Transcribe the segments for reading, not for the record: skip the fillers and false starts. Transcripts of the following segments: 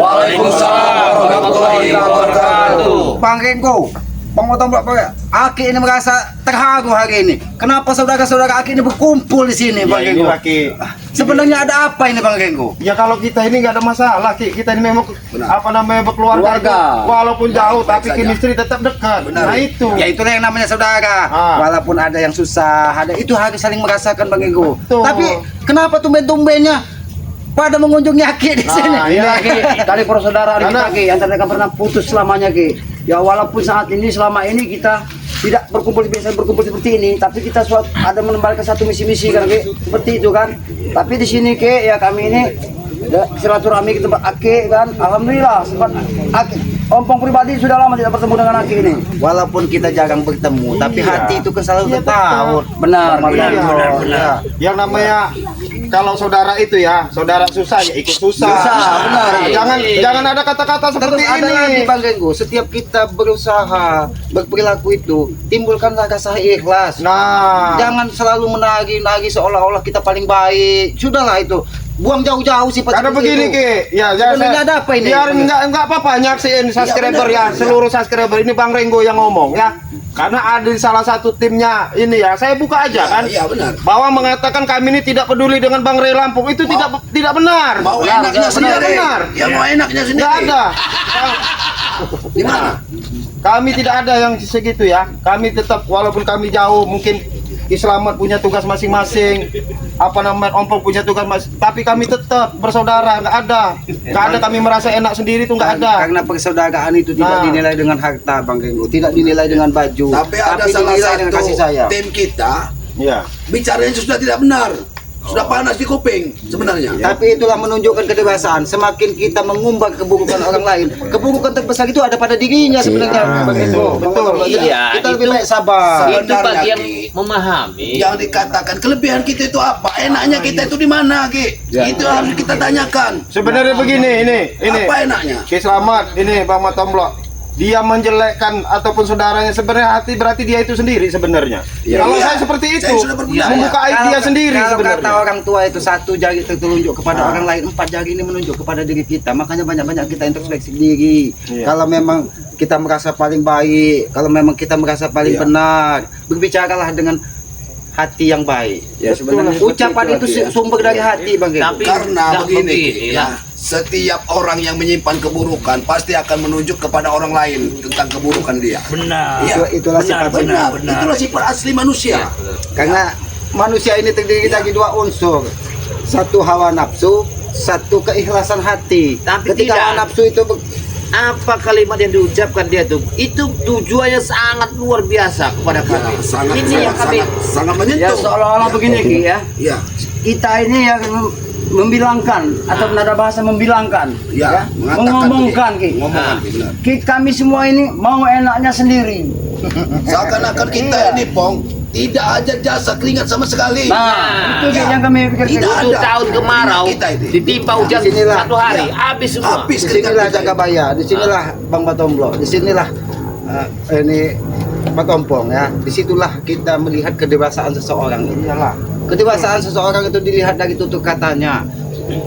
Waalaikumsalam warahmatullahi wabarakatuh. Bang Renggo, Bang Motombak, Aki ini merasa terharu hari ini. Kenapa saudara-saudara Aki ini berkumpul di sini, Bang Renggo? Aki. Sebenarnya ada apa ini, Bang Renggo? Ya kalau kita ini nggak ada masalah, Ki. Kita ini memang berkeluarga. Keluarga. Walaupun jauh, tapi saja. chemistry tetap dekat. Benar. Nah itu. Ya itulah yang namanya saudara. Walaupun ada yang susah, ada itu harus saling merasakan, Bang Renggo. Betul. Tapi kenapa tumben-tumbennya pada mengunjungi Aki di sini? Nah, iya. Ki, tali persaudaraan kita Ki, yang tidak akan pernah putus selamanya Ki. Ya walaupun saat ini selama ini kita tidak berkumpul biasa berkumpul seperti ini, tapi kita ada menembalikan satu misi-misi kan Ki, seperti itu kan. Tapi di sini Ki, ya kami ini silaturahmi ke tempat Aki kan, alhamdulillah sempat Aki. Ompong pribadi sudah lama tidak bertemu dengan Aki ini. Walaupun kita jarang bertemu, tapi Iya. hati itu kan selalu Iya, tertaut. Benar, Iya. benar. Ya. Yang namanya kalau saudara itu ya, saudara susah ya ikut susah. Susah, benar. Jangan ada kata-kata seperti Terus ada lagi ini. Bang Renggo, setiap kita berusaha berperilaku itu timbulkanlah rasa ikhlas. Nah, Jangan selalu menagih-nagih seolah-olah kita paling baik. Sudahlah itu, buang jauh-jauh sifat karena seperti begini itu. Ki, ya Sebenarnya ada apa ini? Biar enggak apa-apa nyaksiin subscriber ya, seluruh subscriber ini Bang Renggo yang ngomong ya. Karena ada di salah satu timnya ini ya, saya buka aja kan. Iya benar. Bahwa mengatakan kami ini tidak peduli dengan Bang Ray Lampung itu tidak benar. Mau Benar, enaknya sendiri. benar. Ya mau enaknya sendiri. Enggak ada. Di mana? Kami tidak ada yang segitu ya. Kami tetap walaupun kami jauh mungkin Islamat punya tugas masing-masing, apa namanya Ompong punya tugas tapi kami tetap bersaudara, nggak ada kami merasa enak sendiri tuh nggak ada. Karena persaudaraan itu tidak Nah. dinilai dengan harta, Bang Renggo, tidak dinilai dengan baju, Tapi ada salah dinilai dengan kasih satu sayang. tim kita Iya. bicaranya sudah tidak benar. Sudah panas di kuping sebenarnya. Tapi itulah menunjukkan kedewasaan. Semakin kita mengumbar keburukan orang lain, keburukan terbesar itu ada pada dirinya sebenarnya, Bang Renggo. Betul. Iya, Kita lebih itu- baik sabar. Itu Sebenarnya, bagi yang Ki, memahami. yang dikatakan kelebihan kita itu apa? Enaknya kita itu di mana, Ki? Itu harus kita tanyakan. Sebenarnya begini, ini. Apa enaknya? Ki Selamat, ini Bang Matomblok. Dia menjelekkan ataupun saudaranya sebenarnya hati berarti dia itu sendiri sebenarnya. Iya. Kalau Iya. saya seperti itu, Saya sudah berbudaya. membuka aib dia sendiri Kalau sebenarnya. kata orang tua itu satu jari tertelunjuk kepada orang lain, 4 jari ini menunjuk kepada diri kita. Makanya banyak-banyak kita introspeksi diri. Iya. Kalau memang kita merasa paling baik, kalau memang kita merasa paling Iya. benar, berbicaralah dengan hati yang baik. Ya Betul, sebenarnya seperti ucapan itu ya. sumber dari hati, Bang Renggo. Tapi Karena nggak begini, lah. setiap orang yang menyimpan keburukan pasti akan menunjuk kepada orang lain tentang keburukan dia. Benar. Iya. Itulah sifat Benar, itulah sifat asli manusia. Karena manusia ini terdiri dari 2 unsur. Satu hawa nafsu, satu keikhlasan hati. Tapi Ketika tidak. hawa nafsu itu Apa kalimat yang diucapkan dia tuh? Itu tujuannya sangat luar biasa kepada kami. Sangat, Ini yang kami sangat Ya menyentuh. seolah-olah begini Ki ya. Iya, Kita ini yang membilangkan atau nada bahasa membilangkan iya, mengatakan mengomongkan Ki. Ki. Ngomongkan Ki, benar. Kami semua ini mau enaknya sendiri. Seakan-akan kita Iya. ini, Pong, tidak ada jasa keringat sama sekali. Nah, itu Ki Ya. yang kami pikir. Tidak itu ada. tahun kemarau Kita ini. ditimpa hujan Disinilah. satu hari, habis semua. Habis di keringat sinilah kita. Jagabaya, di sinilah Bang Batomblo, di sinilah ini Patompong ya. Disitulah kita melihat kedewasaan seseorang. Inilah kedewasaan seseorang itu dilihat dari tutur katanya,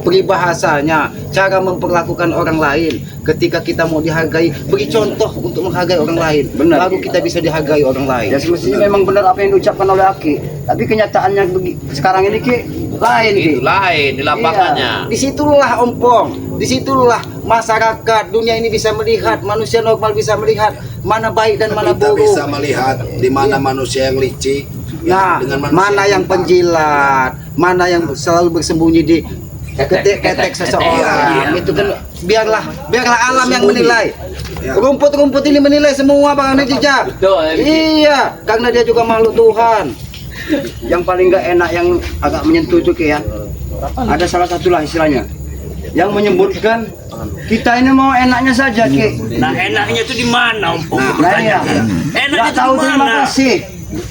peribahasanya, cara memperlakukan orang lain. Ketika kita mau dihargai, beri contoh untuk menghargai orang lain. Benar. Baru kita bisa dihargai orang lain. Ya semestinya memang benar apa yang diucapkan oleh Aki. Tapi kenyataannya sekarang ini Ki lain Ki. Itu lain di lapangannya. Iya. Disitulah Ompong, disitulah masyarakat dunia ini bisa melihat, manusia normal bisa melihat mana baik dan mana Kita buruk. bisa melihat di mana manusia yang licik, Nah, dengan manusia mana yang penjilat, mana yang selalu bersembunyi di ketek seseorang. Itu kan biarlah alam yang menilai. Ya. Rumput-rumput ini menilai semua Bang Netizen. Iya, karena dia juga makhluk Tuhan. Yang paling nggak enak yang agak menyentuh itu Ki ya. Ada salah satu lah istilahnya yang menyebutkan kita ini mau enaknya saja Ki. Nah, enaknya itu di mana, Om? Nah iya. Enaknya Nggak itu tahu di terima mana? kasih.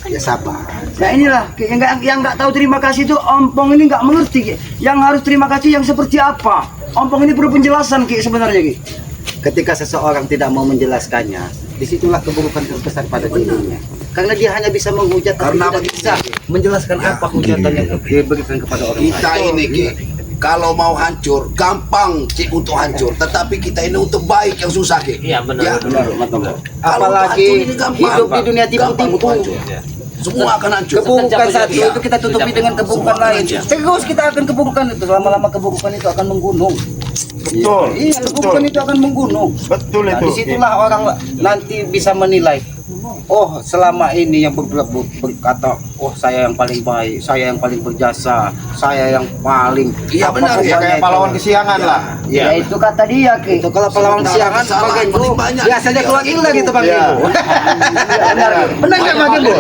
Ya sabar. Nah inilah Ki, yang nggak tahu terima kasih itu Ompong ini nggak mengerti Ki. Yang harus terima kasih yang seperti apa? Ompong ini perlu penjelasan Ki sebenarnya Ki. Ketika seseorang tidak mau menjelaskannya, disitulah keburukan terbesar pada dirinya. Karena dia hanya bisa menghujat, tapi Karena tidak begini. bisa menjelaskan apa hujatan yang diberikan kepada orang lain. Kita ini, Ki, kalau mau hancur gampang Cik untuk hancur, tetapi kita ini untuk baik yang susah Ki. Iya benar. Kalau untuk Apalagi hancur ini gampang. hidup di dunia Gampang untuk tipu-tipu. hancur. Semua akan hancur. Keburukan satu Iya. itu kita tutupi dengan keburukan Semua lain. akan hancur. Terus kita akan keburukan itu, lama-lama keburukan itu akan menggunung. Betul. Iya, keburukan itu akan menggunung. Betul Nah, itu. disitulah orang nanti bisa menilai. Oh, selama ini yang berkata, oh saya yang paling baik, saya yang paling berjasa, saya yang paling. Iya, benar, Ya kayak pahlawan kesiangan lah. Ya itu kata dia Ki. Itu kalau pahlawan Sementara siangan kesalahan Bang Genggo paling banyak biasanya di keluar dia. gila gitu Bang Iya. Genggo. Benar nggak Bang Genggo?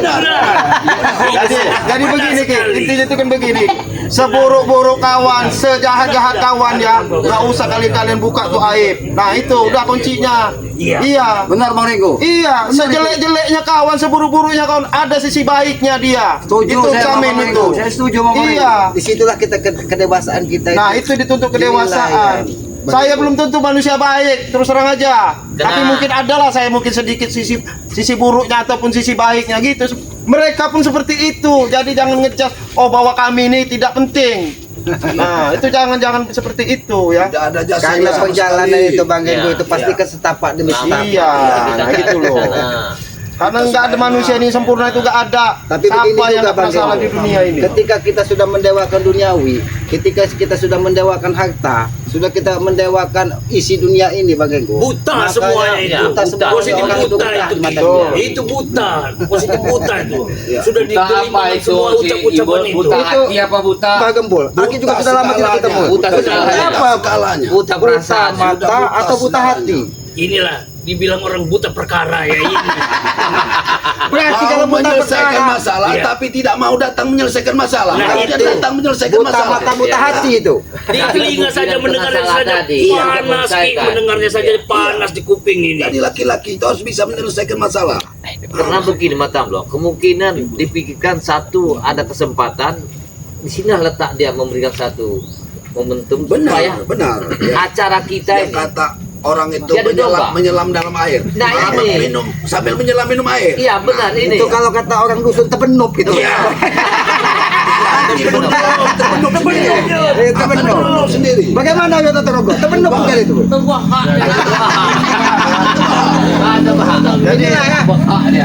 Jadi begini Ki, intinya itu kan begini. Seburuk-buruk kawan, sejahat-jahat kawan ya, nggak usah kalian buka tuh aib. Nah itu udah kuncinya. Iya. Benar Bang Genggo. Iya, sejelek-jeleknya kawan, seburuk-buruknya kawan, ada sisi baiknya dia. Setuju Itu saya sama jamin Bang itu. Genggo. Saya setuju sama Bang Genggo. Iya. Disitulah kita kedewasaan kita. Nah itu dituntut kedewasaan. Dinilai, ya. Saya belum tentu manusia baik, terus terang aja. Tapi mungkin adalah saya mungkin sedikit sisi buruknya ataupun sisi baiknya gitu. Mereka pun seperti itu. Jadi jangan ngecas oh bahwa kami ini tidak penting. Nah, itu jangan seperti itu ya. Tidak ada jasa Karena sama perjalanan sekali. itu Bang Genggo Iya. itu pasti Iya. ke setapak demi setapak. Iya, nah gitu loh. Karena nggak ada manusia ini sempurna itu nggak ada. Tapi Siapa begini yang juga nggak Bang pernah salah di Genggo. dunia ini? Ketika kita sudah mendewakan duniawi, ketika kita sudah mendewakan harta, sudah kita mendewakan isi dunia ini Bang Genggo. Buta Makanya semuanya ini. buta semua Positif orang itu buta buta itu. di mata Betul. dia. Itu buta, positif buta itu. Iya. Sudah diterima apa itu semua si ucap-ucapan itu. buta Itu- hati apa buta? Bang Gembul, Aki juga sudah lama tidak ketemu. Buta segalanya. Apa? Segalanya. Buta Buta perasaan. mata atau buta hati? Inilah dibilang orang buta perkara ya ini. Berarti Mau kalau buta menyelesaikan perkara, masalah, Iya. tapi tidak mau datang menyelesaikan masalah. Nah, Kalau dia itu. datang menyelesaikan buta masalah, mata buta Iya. hati itu. Di telinga saja Bukti dan mendengarnya masalah saja tadi. panas, Yang Ki. menyelesaikan. Mendengarnya saja panas di kuping ini. jadi laki-laki itu harus bisa menyelesaikan masalah. Karena begini Matam loh, kemungkinan dipikirkan satu ada kesempatan di sini letak dia memberikan satu momentum supaya Benar. Ya. acara kita Yang ini kata orang itu Jadi domba. menyelam dalam air. Nah, Malah ini. minum sambil menyelam minum air. iya benar ini. Itu kalau kata orang dusun tebenup itu. Iya. Terpenuh sendiri. Tebenup. Terpenuh sendiri. Bagaimana ya Tata Rogo? Tebenup bukan itu? Ada bahasa. Inilah ya.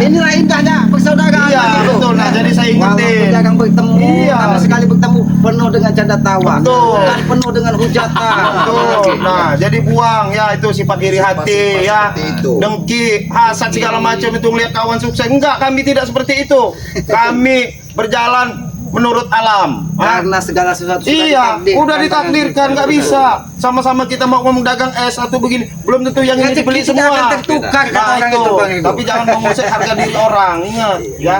Inilah indahnya persaudaraan. Iya, Bang Genggo. betul. Nah, jadi saya ingetin. Walaupun jarang bertemu, Iya. karena sekali bertemu penuh dengan canda tawa, Betul. dan penuh dengan hujatan. Betul. Nah, jadi buang ya itu sifat iri hati ya. seperti itu. Dengki, hasad segala macam itu melihat kawan sukses. Enggak, kami tidak seperti itu. Kami berjalan menurut alam. Karena segala sesuatu Iya, udah ditakdirkan nggak bisa. Sama-sama kita mau ngomong dagang es atau begini, belum tentu yang ini Rezeki dibeli tidak akan semua. tertukar kata Nah, orang itu. itu Bang Genggo. Tapi jangan mengusik harga diri orang, ingat ya.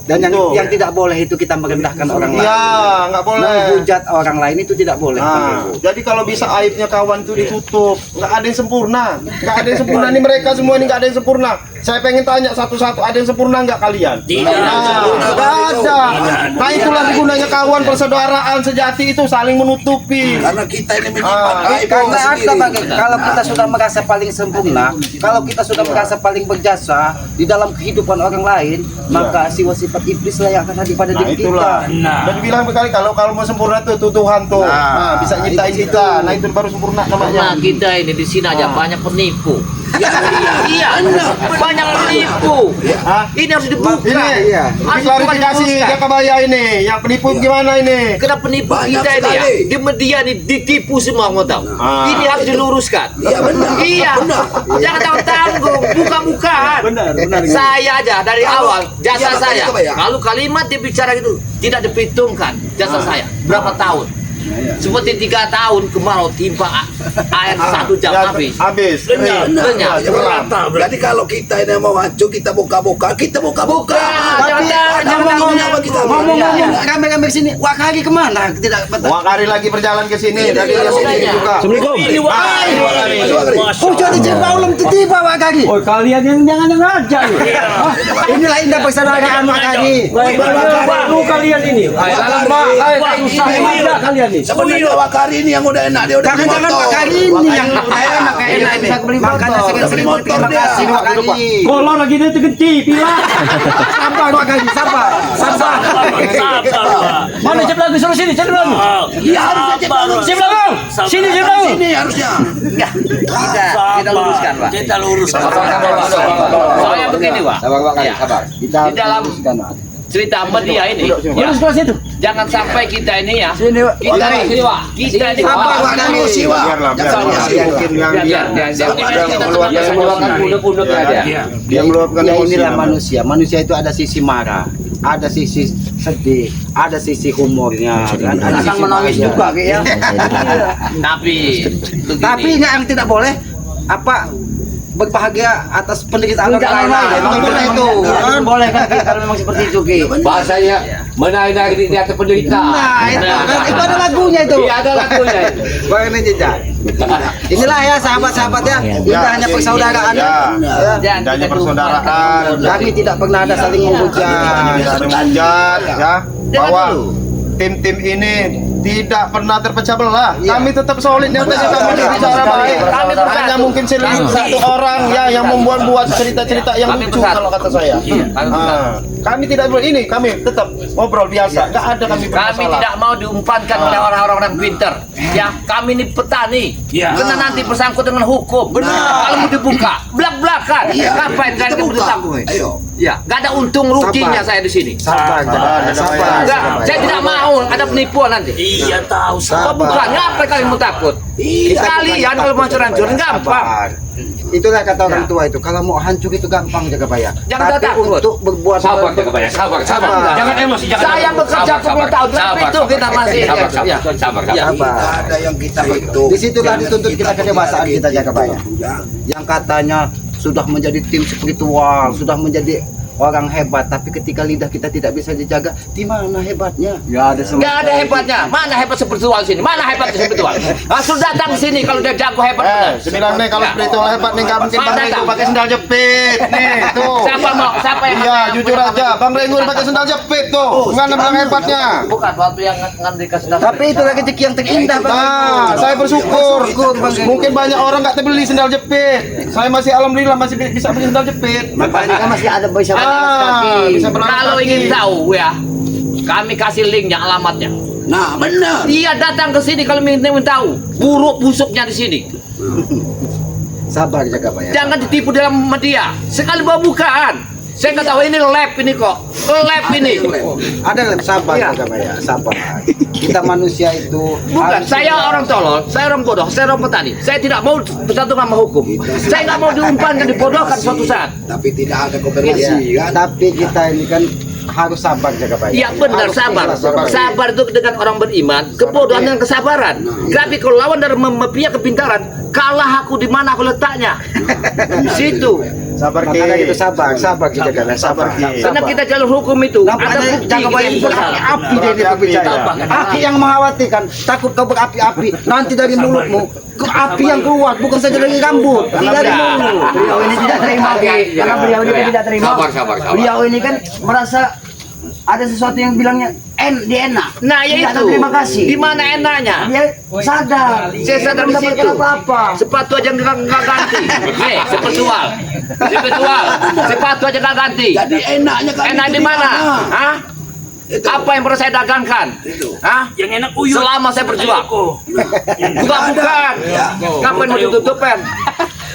Dan Betul. yang tidak boleh itu kita merendahkan orang lain. Iya, nggak boleh. Menghujat orang lain itu tidak boleh. Bang Nah, Genggo. jadi kalau bisa aibnya kawan itu ditutup, nggak ada yang sempurna, nggak ada yang sempurna nih mereka semua ini nggak ada yang sempurna. Saya pengen tanya satu-satu, ada yang sempurna nggak kalian? Tidak. Nggak ada. Nah itulah gunanya kawan persaudaraan sejati itu saling menutupi. Karena kita ini menyimpan aib Karena orang apa sendiri. Bang Genggo? Kalau kita sudah merasa paling sempurna, kalau kita sudah merasa paling berjasa di dalam kehidupan orang lain, maka sifat iblis lah yang akan hadir pada Nah diri itulah. kita. Nah. Dan bilang berkali kalau mau sempurna tuh Tuhan tuh. Nah, bisa nyiptain itu kita. Nah itu baru sempurna Karena namanya. kita ini di sini aja banyak penipu. Iya, banyak penipu. Hah? Ini harus dibuka. Ini, Iya. ini klarifikasi Jakabaya ini. Yang penipu gimana ini? Karena penipu Banyak kita ini ya, sekali. di media ini ditipu semua mau tahu. Ah. Ini harus diluruskan. Iya, benar. Iya. Benar. Jangan tanggung-tanggung, buka-bukaan. Benar. Saya aja dari Kalau- awal jasa iya, makanya saya. coba ya. Kalau kalimat dibicara gitu tidak diperhitungkan jasa saya berapa tahun. Seperti 3 tahun kemarau timpa air 1 jam Ya, habis. Habis. Lenyap. Lenyap. Ya, benar. Merata, berarti. Jadi kalau kita ini mau hancur, kita buka-buka, kita buka-buka. Ngomong-ngomong, rame-rame sini, Wakari kemana? Tidak betul. Wakari lagi berjalan ke sini. Tadi Iya, dia sini iya. juga. Ini wahai. Wakari. Hujan di Cirebon belum tiba Wakari. Oh kalian yang jangan ngajak lu. Inilah indah persaudaraan Wakari. Baru kalian ini. Dalam susah ada kalian nih. Sebenarnya Wakari ini yang udah enak, dia udah beli Jangan-jangan motor. Wakari ini yang enak enak ini. Bisa beli Makanya motor. sering terima kasih dua kali. Kalau lagi dia tergenti, pilih. Sabar dua kali, sabar. Sabar, Pak. Mana cip lagi suruh sini, cip lagi. Iya, harusnya cek dulu. Cip lagi. Sini cip lagi. Sini harusnya. Kita luruskan, Pak. Kita luruskan. Soalnya begini, Pak. Ya. Kita Di dalam luruskan, Pak. cerita media ini, ya, Lurus ke situ. jangan sampai kita ini ya. Sini, Pak. Kita ini, Pak. Kita ini, Sabar, Pak. Pak, dan emosi, Pak. Jangan emosi. Dia meluapkan Ya emosi. inilah manusia. Manusia itu ada sisi marah, ada sisi sedih, ada sisi humornya, kan? Ada Akan sisi menangis bahagia. juga Ki ya. Tapi Tapi yang tidak boleh apa berbahagia atas penderitaan Enggak orang lain. lain. Memang boleh itu. Kan boleh kan Ki, kalau memang seperti itu Ki. Bahasanya menari-nari di atas penderitaan. Nah, itu kan itu ada lagunya itu. Iya, ada lagunya itu. Bagaimana jejak? Inilah ya sahabat-sahabat ya. Indahnya persaudaraan. Ya, indahnya persaudaraan. Kami tidak pernah ada saling menghujat. Saling menghujat, ya. Bahwa tim-tim ini tidak pernah terpecah belah. Iya. Kami tetap solid di atas kami bicara baik. Kami bersatu. Hanya mungkin satu orang ya yang membuat cerita-cerita yang Kami lucu bersatu. kalau kata saya. Iya, kami bersatu. Kami tidak ini, kami tetap ngobrol biasa. Enggak ada kami kami bermasalah. tidak mau diumpankan oleh orang-orang pinter. Ya, kami ini petani. Iya. Kena nanti bersangkut dengan hukum. Benar. Kalau mau dibuka, belak-belakan. Ngapain Kita kalian buka. bertanggung? Ayo. Ya, gak ada untung ruginya Sabar. saya di sini. Sabar, sabar. Enggak, saya tidak mau ada penipuan nanti. Iya tahu. Kok bukan? Ngapa kalian mau takut? Kalian kalau mau hancur-hancurin gampang. Sabar. Itulah kata orang tua itu. Kalau mau hancur itu gampang jaga bayar. Jangan Tapi takut. untuk berbuat Sabar, jaga bayar. Sabar. Jangan emosi, jangan. Saya bekerja 10 tahun, tapi itu kita masih ya. Sabar. Sabar. Ada yang kita hitung. Disitulah dituntut kita kedewasaan kita jaga bayar. Yang katanya sudah menjadi tim spiritual, sudah menjadi orang hebat, tapi ketika lidah kita tidak bisa dijaga, di mana hebatnya? Ya ada semua. Nggak ada hebatnya. Mana hebat spiritual sini? Mana hebat spiritual? Langsung datang ke sini kalau dia jago hebat. benar. Sembilan nih kalau spiritual hebat nih nggak mungkin Bang Renggur pakai sendal jepit nih tuh. Siapa yang Iya jujur aja Bang Renggur pakai sendal jepit tuh. Nggak bilang hebatnya. Bukan waktu yang ngambil kasih Tapi itulah rezeki yang terindah, Bang. Nah, saya bersyukur. Mungkin banyak orang nggak terbeli sendal jepit. Saya masih alhamdulillah masih bisa beli sendal jepit. Makanya kan masih ada bisa Bisa berangkat Kalau kaki. ingin tahu ya, kami kasih linknya, alamatnya. Nah, benar. Dia datang ke sini kalau ingin tahu buruk busuknya di sini. Sabar jaga bayar. Jangan ditipu dalam media. Sekali bawa bukan. Saya nggak tahu ini lab ini kok. Lab ini. Ada yang sabar Iya. jaga bayar, sabar. Kita manusia itu Bukan, harus- saya orang tolol, saya orang bodoh, saya orang petani. Saya tidak mau bersatu sama hukum. Saya nggak mau diumpankan, dibodohkan suatu saat. Tapi tidak ada komunikasi kan. Tapi kita ini kan harus sabar jaga bayar. Iya benar, Harus sabar. ikhlas jaga bayar. Sabar itu dengan orang beriman, kebodohan dengan kesabaran. Tapi kalau lawan dari mempunyai kepintaran, kalah aku di mana aku letaknya. Di situ. Sabar Ki. Makanya kita sabar kita jaga bayar, sabar. Ki. Karena kita jalur hukum itu ada Nampaknya bukti jaga kita bayar yang itu bersalah. api dia Berapi-api. berbicara. Tambah. Api yang mengkhawatirkan, takut kau berapi-api. Nanti dari mulutmu ke api yang keluar, bukan saja dari rambut, dari mulut. Beliau ini tidak terima Ki. Karena beliau ini kan tidak terima. Sabar. Beliau ini kan merasa ada sesuatu yang bilangnya dia enak. Nah ya Tidak itu. terima kasih. Di mana enaknya? Dia sadar. Saya sadar di Tidak situ. mendapatkan apa-apa. Sepatu aja nggak ganti. Nih, spiritual. Sepatu aja nggak ganti. Jadi enaknya kan. Enak itu di mana? Hah? Itu. Apa yang pernah saya dagangkan? Hah? Yang enak uyut. Selama saya berjuang. Bukan. Ya. Kapan mau ditutupin?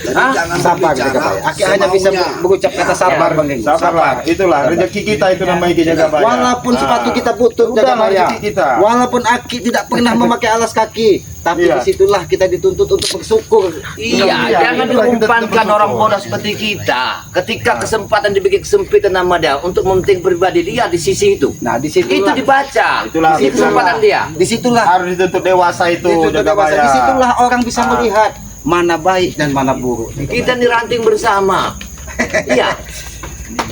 Jadi Hah? jangan Sabar berbicara jaga bayar. Aki hanya bisa semaunya. berucap kata sabar, Bang Geng. Sabarlah, itulah rezeki kita itu namanya Ki jaga bayar. Walaupun sepatu kita butuh Udahlah, jaga bayar. rezeki kita. Walaupun Aki tidak pernah memakai alas kaki, tapi Iya. disitulah kita dituntut untuk bersyukur. Iya, Iya, jangan itulah kita diumpankan tetap orang bersyukur. bodoh seperti kita. Ketika kesempatan dibikin kesempitan nama dia untuk mementing pribadi dia di sisi itu. Nah, disitulah Itu dibaca. Itulah, Itu kesempatan dia. disitulah Harus dituntut dewasa itu dituntut jaga dewasa. bayar. Disitulah orang bisa melihat mana baik dan mana buruk. Kita diranting bersama. Iya.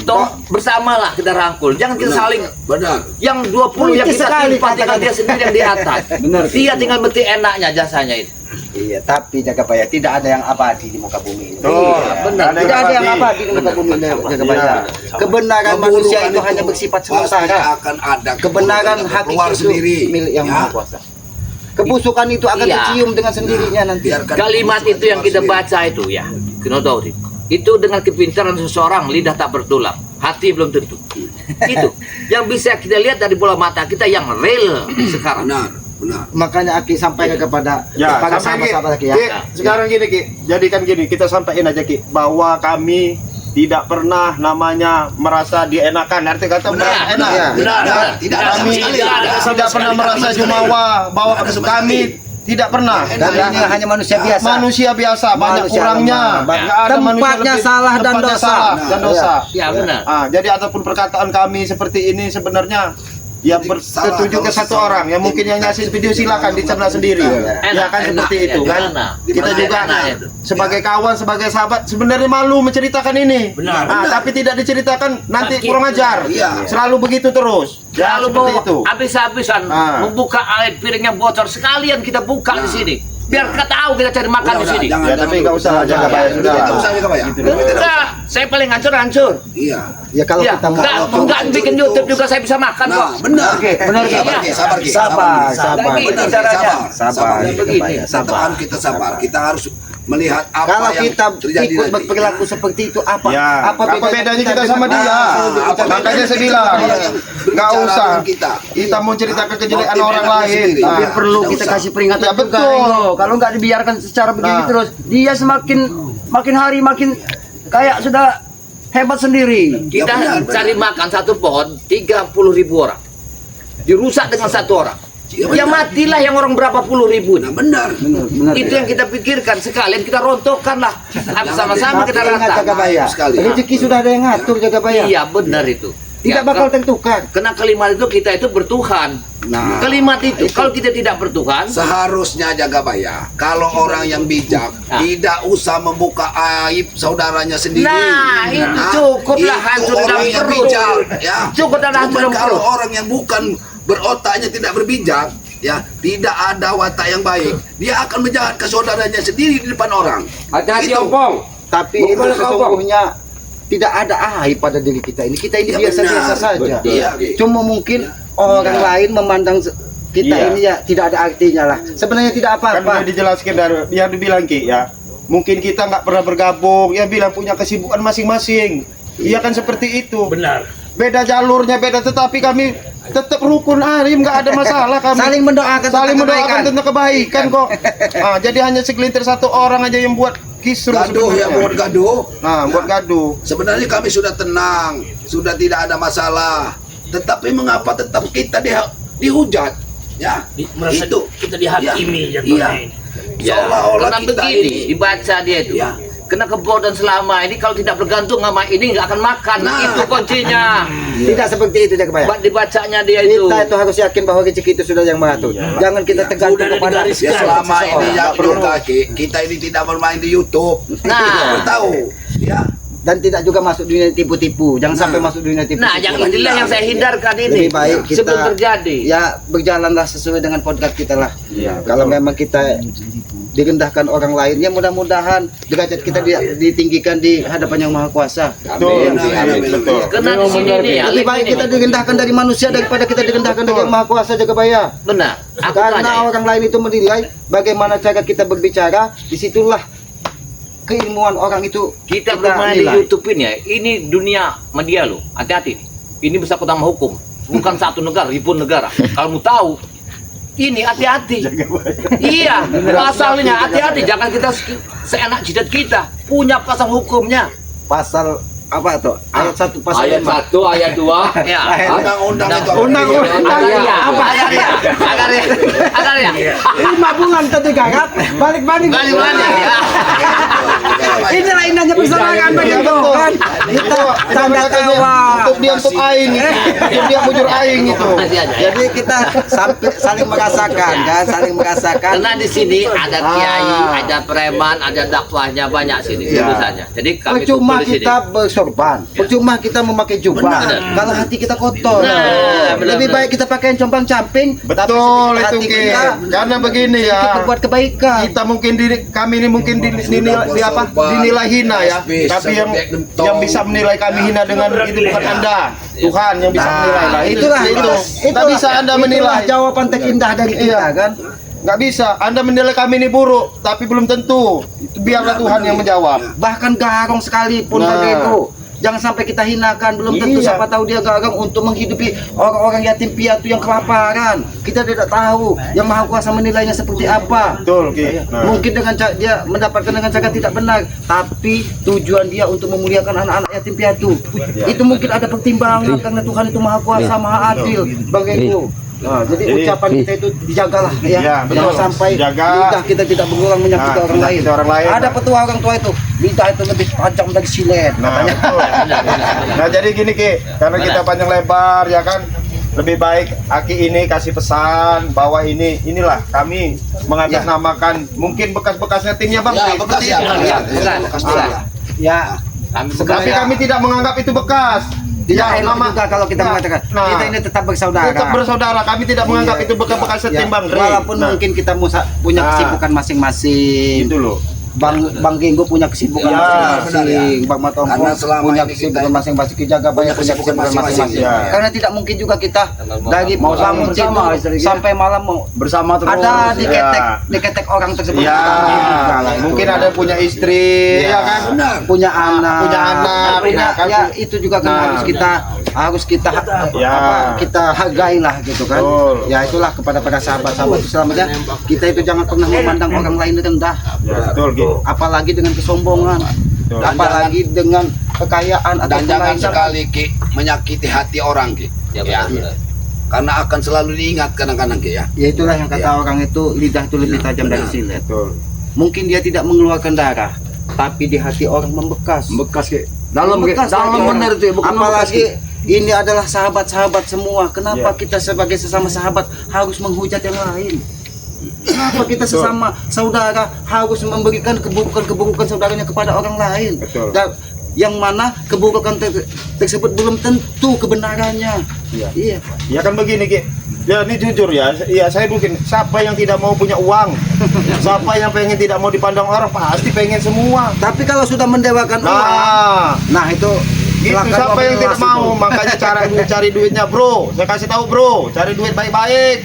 Toh bersamalah kita rangkul. Jangan kita saling Benar. yang 20 yang Politis kita sekali timpa tinggal kata-kata. dia sendiri yang di atas. Benar. Dia tinggal mesti enaknya jasanya itu. Iya, tapi jaga bayar tidak ada yang abadi di muka bumi ini. Tuh, Iya, benar. Tidak ada yang abadi di muka bumi ini, jaga bayar. Kebenaran manusia itu hanya bersifat Pasti sementara. akan ada Kebenaran keburukan hakiki keluar itu sendiri. milik yang Ya. Maha Kuasa. kebusukan itu akan Iya. dicium dengan sendirinya nanti. Biarkan Kalimat itu yang kita baca itu ya, kena tahu sih. Itu dengan kepintaran seseorang lidah tak bertulang, hati belum tentu. Itu yang bisa kita lihat dari bola mata kita yang real sekarang. benar. Makanya Aki sampaikan kepada sampai sahabat-sahabat Aki Ki, ya. Ki, sekarang gini Ki, jadikan gini, kita sampaikan aja Ki, bahwa kami tidak pernah namanya merasa dienakan, arti kata merasa enak. Iya. Benar. Tidak ada sama Kami sekali. tidak pernah merasa jumawa bahwa Tidak ada sama kami tidak pernah. Dan ini hanya manusia biasa. Manusia biasa, banyak Manusia kurangnya. lemah. Nggak ada manusia Tempatnya lebih- salah dan tempatnya dosa. salah dan Nah, dosa. Ya benar. Jadi ataupun perkataan kami seperti ini sebenarnya ya Salah, bertuju ke kalau satu salah. orang. Ya mungkin yang ngasih video silakan dicerna sendiri. Ya kan seperti itu kan. Kita juga sebagai kawan, sebagai sahabat sebenarnya malu menceritakan ini. Benar. Tapi tidak diceritakan nanti Sakit. kurang ajar. Iya. Selalu begitu terus. Ya Kalau seperti mau itu. habis-habisan membuka air piringnya bocor sekalian kita buka di sini. Biar kita tahu kita cari makan di sini. Ya tapi nggak usah jaga bayar sudah. Tidak usah jaga bayar. Enggak, saya paling hancur-hancur. Iya. Ya kalau Ya, kita enggak bikin YouTube juga saya bisa makan kok. Nah, benar. benar, Ki. Sabar, Ki, sabar, Ki. Sabar. Benar, Ki, Caranya. Sabar. Begini. Tetap harus kita sabar. Kita harus melihat apa Kalau yang kita terjadi ikut nanti. berperilaku seperti itu apa? Ya, apa bedanya kita sama dia? Makanya saya bilang, nggak usah. Kita mau ceritakan kejelekan orang lain. Tapi Nah, perlu nggak kita usah. kasih peringatan Ya, juga. betul. Ringo. Kalau nggak dibiarkan secara begini Nah. terus, dia makin hari makin kayak sudah hebat sendiri. Kita benar, cari makan satu pohon 30.000 orang. Dirusak dengan satu orang. Ya, Ya benar. matilah yang orang berapa puluh ribu. Nah, benar. Itu yang kita pikirkan, sekalian kita rontokkan lah. Sama-sama kita Tapi ingat jaga rata. bayar. Sekali. Rezeki sudah ada yang ngatur jaga bayar. Iya benar itu. Tidak Ya, bakal tertukar. kena kalimat itu kita itu bertuhan. Nah, Kalimat itu kalau kita tidak bertuhan, Seharusnya jaga bayar. Kalau orang yang bijak tidak usah membuka aib saudaranya sendiri. Nah, itu cukuplah itu hancur orang dalam yang perut. bijak, ya. Cukup dan hancur Cuman dalam kalau perut. orang yang bukan berotaknya tidak berbijak, ya, tidak ada watak yang baik, dia akan menjahat ke saudaranya sendiri di depan orang. Hati-hati Itu. ompong. tapi itu Bukan sesungguhnya tidak ada aib pada diri kita ini. Kita ini Ya, biasa-biasa benar. saja. Iya, Ki. Cuma mungkin orang lain memandang kita Iya. ini ya tidak ada artinya lah. Sebenarnya tidak kan udah apa-apa. dijelaskan dari yang dibilang Ki ya. Mungkin kita nggak pernah bergabung, ya bilang punya kesibukan masing-masing. Iya kan seperti itu. Benar. Beda jalurnya beda, tetapi kami tetap rukun arim, nggak ada masalah kami. Saling mendoakan Saling tentang mendoakan kebaikan. tentang kebaikan kok. Jadi hanya segelintir satu orang aja yang buat kisruh Gaduh ya, sebenarnya. buat gaduh. Nah, buat gaduh. Sebenarnya kami sudah tenang, sudah tidak ada masalah. Tetapi mengapa tetap kita dihujat? Ya, Merasa itu kita dihakimi Iya. jatuhnya. Ya, Seolah-olah karena kita begini, ini. dibaca dia itu. Ya. Kena kebor dan selama ini kalau tidak bergantung sama ini nggak akan makan. Nah. Itu kuncinya. Tidak seperti itu jaga bayar. Dibacanya dia itu. Kita itu harus yakin bahwa rezeki itu sudah yang mengatur. Jangan kita tergantung Sudah ada kepada digariskan. Ya selama ini seseorang. yang kita, kita ini tidak bermain di YouTube. Nah. Kita bertahu. Ya. Dan tidak juga masuk dunia tipu-tipu. Jangan sampai masuk dunia tipu-tipu. Nah, yang inilah yang saya hindarkan ini. Lebih baik kita sebelum terjadi. ya berjalanlah sesuai dengan podcast kita lah. Iya, Kalau memang kita direndahkan orang lain, ya mudah-mudahan derajat kita ditinggikan di hadapan yang Maha Kuasa. Betul. Betul. Karena di sini nih, Lebih baik kita direndahkan dari manusia daripada kita direndahkan dari yang Maha Kuasa jaga bayar. benar. Aku Karena tanya, ya. orang lain itu menilai bagaimana cara kita berbicara, disitulah keilmuan orang itu kita bermain di nilai. YouTube ini ya. Ini dunia media loh. Hati-hati. Ini bisa sama hukum. Bukan satu negara, ribuan negara. Kalau mau tahu, ini hati-hati. Iya, pasalnya hati-hati. Jangan kita seenak jidat kita. Punya pasal hukumnya. Pasal apa tuh? Ayat 1 pasal Ayat 5. 1, ayat 2. Ya. Undang-undang itu. Undang-undang Agaria. apa? Agaria. 5 bulan terdekat, balik-balik. Balik-balik. Ya. Inilah indahnya persamaan begitu kan. Kita tanda tawa. Untuk dia untuk aing, untuk dia bujur aing itu. Jadi kita sampai saling merasakan kan, saling merasakan. Karena di sini ada kiai, ada preman, ada dakwahnya banyak sini. Itu saja. Jadi kami Percuma kumpul di sini. kita bersorban, percuma kita memakai jubah. Benar. Kalau hati kita kotor, Nah, lebih benar. baik kita pakai compang-camping. Betul tapi itu hati Ki. kita Karena begini kita ya. berbuat kebaikan. Kita mungkin kami ini mungkin dinilai hina ya. Tapi yang bisa menilai kami hina dengan itu bukan Anda. Tuhan yang bisa menilai lah. Itulah itu. Tak bisa Anda itulah menilai. jawaban terindah dari kita Iya. kan. nggak bisa. Anda menilai kami ini buruk, tapi belum tentu. Itu biarlah Tuhan yang menjawab. Bahkan garong sekalipun Nah. begitu. Jangan sampai kita hinakan, belum tentu Iya. siapa tahu dia garong untuk menghidupi orang-orang yatim piatu yang kelaparan. Kita tidak tahu yang Maha Kuasa menilainya seperti apa. Betul, Ki. Nah. Mungkin dengan dia mendapatkan dengan cara tidak benar, tapi tujuan dia untuk memuliakan anak-anak yatim piatu. Itu mungkin ada pertimbangan karena Tuhan itu Maha Kuasa, Maha Adil, Bang Ego. Nah, jadi ucapan kita itu dijagalah ya, Ya, betul. jangan sampai Jaga. lidah kita tidak berulang menyakiti Nah, orang lain. menyakiti orang lain. Ada petua orang tua itu, lidah itu lebih tajam dari silet. Nah, katanya. betul. Nah, jadi gini Ki, karena kita panjang lebar ya kan, lebih baik Aki ini kasih pesan bahwa inilah kami mengatasnamakan mungkin bekas-bekasnya timnya Bang. Ya, Ki. bekas ya. Ya, bekas. Ya, Kami Tapi kami tidak menganggap itu bekas. tidak Ya, enak nama- juga kalau kita Nah, mengatakan nah. kita ini tetap bersaudara. Tetap bersaudara, kami tidak menganggap Iya. itu bekas-bekas Ya, tim Bang Dre. walaupun Nah, mungkin kita punya Nah. kesibukan masing-masing. itu loh. Bang Genggo punya kesibukan Ya, masing-masing, benar ya. Bang Matompo Karena selama punya ini kesibukan kita masing-masing, Kijaga punya kesibukan masing-masing. Ya. Karena tidak mungkin juga kita dari Mau bangun sama-sama, tidur istri. sampai malam mau Bersama terus. ada Ya. diketek orang tersebut. Ya, Juga lah itu. mungkin ada yang punya istri, ya kan? Benar. punya anak, Punya anak, punya, ya kan? ya itu juga kan Nah. harus kita Ya. kita hargai lah gitu kan. Betul. Ya itulah kepada para sahabat-sahabat Islam aja, kita itu jangan pernah memandang orang lain rendah, Ya, betul gitu. apalagi dengan kesombongan, Betul. apalagi dengan kekayaan atau Dan jangan lain. sekali Ki menyakiti hati orang Ki. Ya, Ya. benar. Karena akan selalu diingat kadang-kadang Ki ya. Ya itulah yang kata orang itu, lidah itu lebih tajam dari benar. silet. Betul. Mungkin dia tidak mengeluarkan darah, tapi di hati orang membekas. Bekas ke. Dalam Membekas dalam hati benar orang. itu ya, bukan Apalagi ini adalah sahabat-sahabat semua. Kenapa Ya. kita sebagai sesama sahabat harus menghujat yang lain? Kenapa kita Betul. sesama saudara harus memberikan keburukan-keburukan saudaranya kepada orang lain? Betul. Dan yang mana keburukan tersebut belum tentu kebenarannya. Iya. Iya. Ya kan begini Ki. Ya ini jujur ya, saya mungkin siapa yang tidak mau punya uang, siapa yang pengen tidak mau dipandang orang pasti pengen semua. Tapi kalau sudah mendewakan uang, nah itu Itu silakan siapa yang tidak evaluasi mau, itu. makanya cara cari duitnya bro. Saya kasih tahu bro, cari duit baik-baik.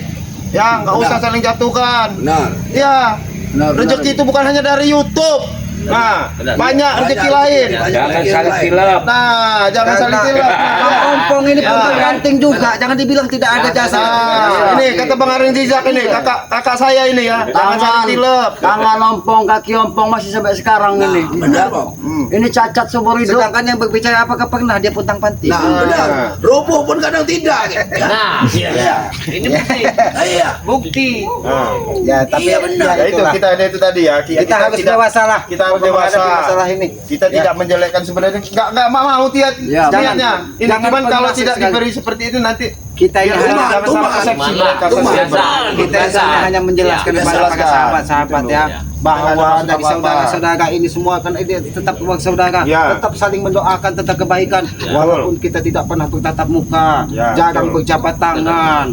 Ya nggak usah saling jatuhkan. Benar. Ya, Benar, rezeki itu bukan hanya dari YouTube. Nah, Benar. banyak rezeki lain. Jangan saling tilap. Nah, jangan saling tilap. Bang Ompong ini Ya. pun penting juga, jangan dibilang tidak ada jasa. Nah, ini kata Bang Arin Rizak ini, kakak saya ini ya, jangan saling tilap. Tangan ompong, kaki ompong masih sampai sekarang ini. Benar Bang. Ini cacat seumur hidup. Sedangkan yang berbicara apakah pernah dia puntang panting? Nah, benar. Roboh pun kadang tidak. Ki. Ya. Nah, ini bukti. Iya. Bukti. Nah, Ya, tapi Iya, benar. ya itu itu tadi ya. kita harus tidak- dewasa lah. Kita harus menghadapi dewasa. masalah ini. Kita tidak menjelekkan sebenarnya, nggak mau tiat. Ya, Niatnya. Ini jangan cuman kalau pernah tidak sekali. diberi seperti itu nanti Kita ini ya, hanya, jangan salah persepsi Tumbang. mereka. Tumbang. persepsi. kita Biasa. hanya menjelaskan Ya, kepada para biasa. sahabat-sahabat Gitu ya loh. bahwa Jangan ada maksud dari apa-apa. saudara-saudara ini semua kan ini tetap saudara, Ya. tetap saling mendoakan tentang kebaikan walaupun kita tidak pernah bertatap muka, Ya, jarang betul. berjabat tangan.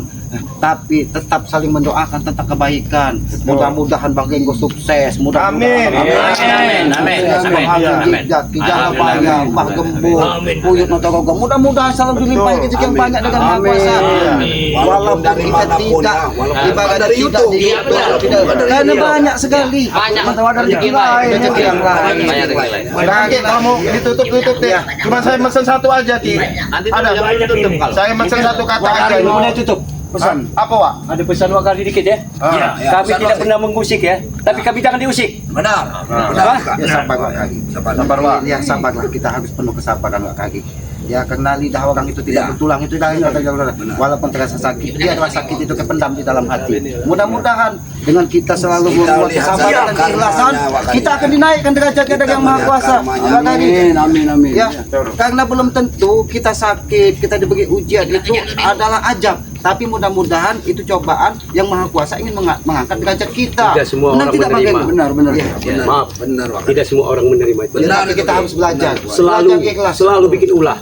Tapi tetap saling mendoakan tentang kebaikan. Mudah-mudahan Bang Genggo sukses. Mudah-mudahan Amin. Amin. Amin. Amin. Amin. Kijang Paya, Mbah Gembul, Puyut Notorogo. Mudah-mudahan selalu dilimpahi rezeki yang banyak dengan Maha Kuasa. Amin. Walaupun dari kita manapun, tidak, ya. Walaupun ibaratnya dari tidak YouTube. di- Iya, benar. tidak- karena Iya. banyak sekali. Banyak. Teman-teman ada rezeki Rezeki lain. Rezeki yang lain. Banyak rezeki lain. Oke, kalau mau ditutup deh. Cuma saya mesen satu aja Ki. Nanti Ada. jangan tutup kalau. Saya mesen satu kata aja. Ini mulai tutup. Pesan. Apa Wak? Ada pesan wakali dikit ya. Ah, ya, Kami pesan tidak wakali. pernah mengusik ya. Tapi kami jangan diusik. Benar. Nah. Benar. Apa? Kak. Ya sabarlah kaki. Sabar Wak. Ya sabarlah, kita harus penuh kesabaran Pak kaki. Ya karena lidah orang itu tidak Ya. bertulang itu lain kata Benar. walaupun terasa sakit, biarlah sakit itu kependam di dalam hati. Mudah-mudahan dengan kita selalu Kita membuat lihat kesabaran dan saja keikhlasan, karmanya, Pak Kaki. kita akan dinaikkan derajatnya dari yang Maha melihat Kuasa. karmanya. Pak Kaki. Amin, amin, amin. Ya, karena belum tentu kita sakit, kita diberi ujian itu adalah ajab. Tapi mudah-mudahan itu cobaan yang Maha Kuasa ingin mengangkat derajat kita. Tidak semua Benar orang tidak, Bang menerima. Genggo? Benar, benar. Benar. Maaf, Benar Pak. tidak semua orang menerima itu. Ya, Benar tapi itu, kita Ki. harus belajar. Benar. Selalu Belajar ikhlas. selalu bikin ulah.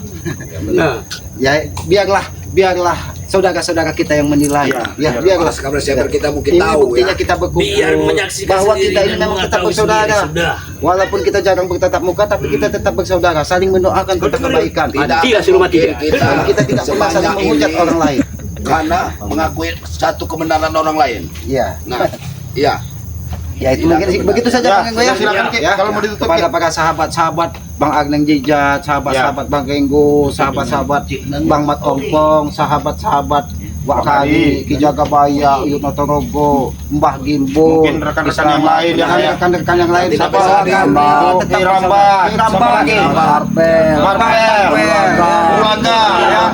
Nah, Ya, biarlah saudara-saudara kita yang menilai. Ya, biarlah. Kabar siapa kita mungkin Ini tahu buktinya ya. kita berkumpul Biar menyaksikan bahwa sendiri kita ini dan memang tetap mengetahui bersaudara. sendiri, sudah. Walaupun kita jarang bertatap muka, tapi kita tetap bersaudara, saling mendoakan tentang kebaikan. Tidak suruh mati. mungkin kita, Dan kita tidak pernah saling sebanyak menghujat ini orang lain. karena mengakui satu kebenaran orang lain. Iya. Nah, Iya. Ya itu mungkin begitu saja Ya, Bang Enggo ya. silakan, Ki. Ya, Kalau mau ditutup, kepada Ki. para sahabat-sahabat Bang Agneng Jijat, sahabat-sahabat Bang Enggo, sahabat-sahabat Bang Mat Ompong, sahabat-sahabat Wak Kali, Ki Jagabaya, Yudno Torogo, Mbah Gimbo, Mungkin rekan-rekan yang lain yang ada. rekan-rekan yang lain Tidak siapa bisa lagi? diambil. Tetap Ki Rambat, Ki Rambat siapa lagi. lagi? Marpel. Marpel, keluarga, ya,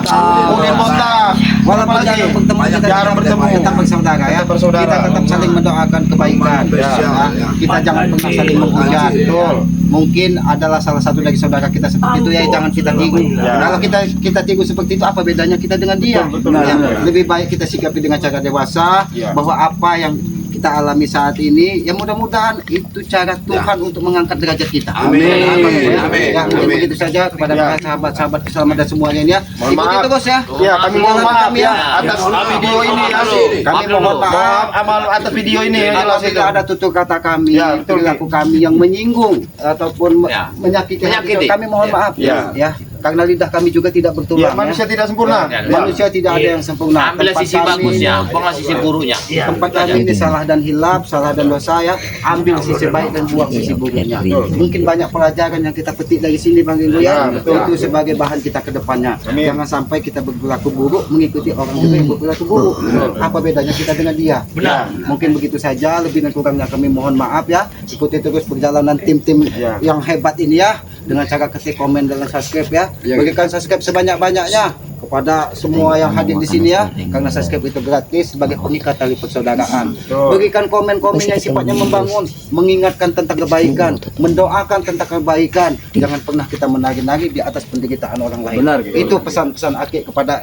Udin Botak, Walaupun apa lagi? jarang bertemu kita Jarang bertemu. tetap bersaudara ya. Tetap bersaudara. Kita tetap saling mendoakan kebaikan. Spesial, ya. Kita jangan pernah saling menghujat. Betul. Mungkin adalah salah satu dari saudara kita seperti itu ya, jangan kita tigu. Ya. Kalau kita tigu seperti itu, apa bedanya kita dengan dia? Betul, Ya, betul. lebih baik kita sikapi dengan cara dewasa Ya. bahwa apa yang kita alami saat ini, ya mudah-mudahan itu cara Tuhan untuk mengangkat derajat kita. Amin. Ya, Amin. ya, mungkin Amin. begitu saja kepada Ya. para sahabat-sahabat Islam dan semuanya ini ya. Mohon Ikuti maaf. terus ya. Ya, kami mohon Jalan maaf kami ya atas video ini ya. Kami mohon maaf amal atas video ini ya, jelas itu. Apabila ada tutur kata kami, Ya, betul, perilaku kami yang menyinggung ataupun Ya. menyakiti hati Menyakiti. kami, mohon Ya. maaf Ya. ya. Karena lidah kami juga tidak Ya, bertulang. manusia tidak sempurna. Ya. Manusia tidak ada yang sempurna. Ambillah Tempat sisi kami- bagusnya, buanglah sisi buruknya. Tempat kami ini salah dan hilaf, salah dan dosa ya. Ambil sisi baik dan buang sisi buruknya. Mungkin banyak pelajaran yang kita petik dari sini Bang Enggo Ya, ya. betul. Itu sebagai bahan kita ke depannya. Amin. Jangan sampai kita berperilaku buruk mengikuti orang juga yang berperilaku buruk. Apa bedanya kita dengan dia? Benar. Mungkin begitu saja, lebih dan kurangnya kami mohon maaf ya. Ikuti terus perjalanan tim-tim Ya. yang hebat ini ya, dengan cara ketik komen dan subscribe ya. Berikan subscribe sebanyak-banyaknya kepada semua yang hadir di sini ya, karena subscribe itu gratis sebagai pengikat tali persaudaraan. Berikan komen-komen yang sifatnya membangun, mengingatkan tentang kebaikan, mendoakan tentang kebaikan. Jangan pernah kita menari-nari di atas penderitaan orang lain. Itu pesan-pesan Aki kepada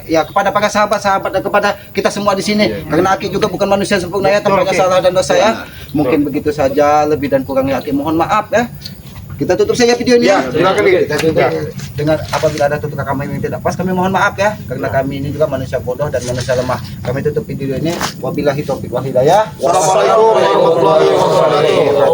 para sahabat-sahabat dan kepada kita semua di sini. Karena Aki juga bukan manusia sempurna ya, tempatnya salah dan dosa ya. Mungkin begitu saja, lebih dan kurangnya Aki mohon maaf ya. Kita tutup saja video ini Ya, silakan, Ki. Kita tutup dengan apabila ada tutur kami yang tidak pas, kami mohon maaf ya, karena kami ini juga manusia bodoh dan manusia lemah. Kami tutup video ini. Wabillahi taufiq wal hidayah. Assalamualaikum warahmatullahi wabarakatuh.